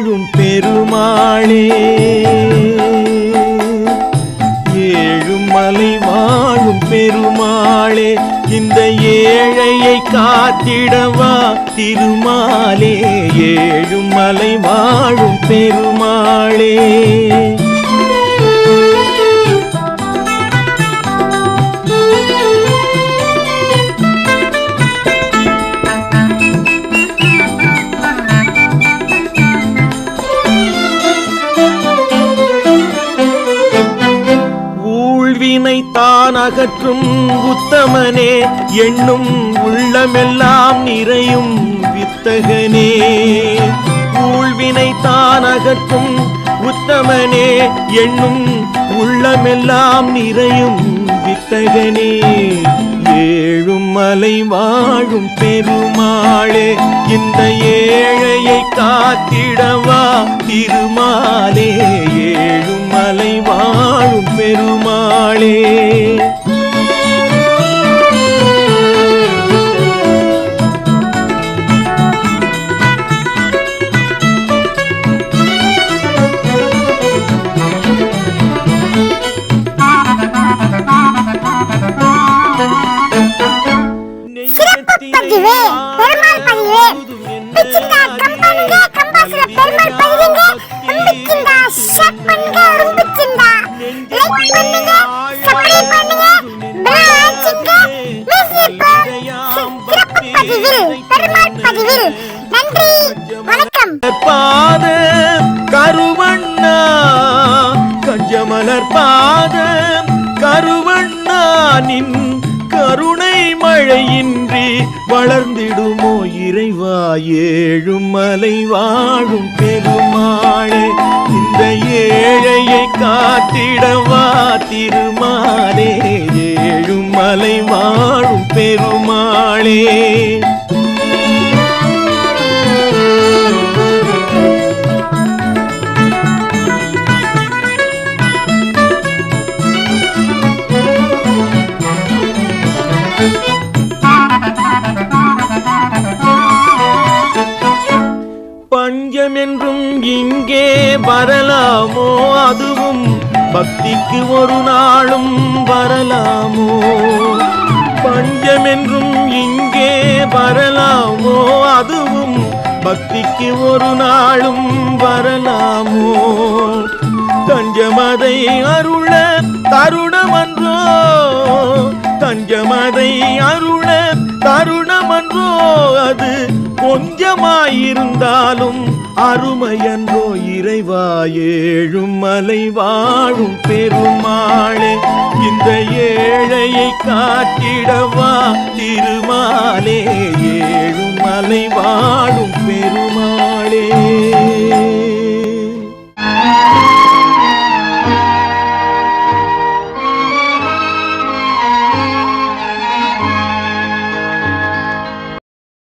வாழும் பெருமாளே, ஏழுமலை வாழும் பெருமாளே, இந்த ஏழையை காத்திடவா திருமாலே, ஏழுமலை வாழும் பெருமாளே. தான் அகற்றும் உத்தமனே, எண்ணும் உள்ளமெல்லாம் நிறையும் வித்தகனே. ஊழ்வினை தான் அகற்றும் உத்தமனே, எண்ணும் உள்ளமெல்லாம் நிறையும் வித்தகனே. ஏழுமலை வாழும் பெருமாளே, இந்த ஏழையை காத்திடவா திருமாலே, ஏழுமலை வாழும் பெருமாளே. பாத கருவண்ணா, கஞ்சமலர் பாத கருவண்ணா, நின் கருணை மழையின்றி வளர்ந்திடுமோ இறைவா, ஏழுமலை வாழும் பெருமாளே, இந்த ஏழையை காத்திடவா திருமாலே, ஏழுமலை வாழும் பெருமாளே. பஞ்சமென்றும் இங்கே வரலாமோ, அதுவும் பக்திக்கு ஒரு நாளும் வரலாமோ. பஞ்சமென்றும் இங்கே வரலாமோ, அதுவும் பக்திக்கு ஒரு நாளும் வரலாமோ. தஞ்சமதை அருள தருணமன்றோ, தஞ்சமதை அருள தருணமன்றோ, அது கொஞ்சமாயிருந்தாலும் அருமையன்றோ இறைவா, ஏழுமலை வாழும் பெருமாளே, இந்த ஏழையை காத்திடவா திருமாலே, ஏழுமலை வாழும் பெருமாளே.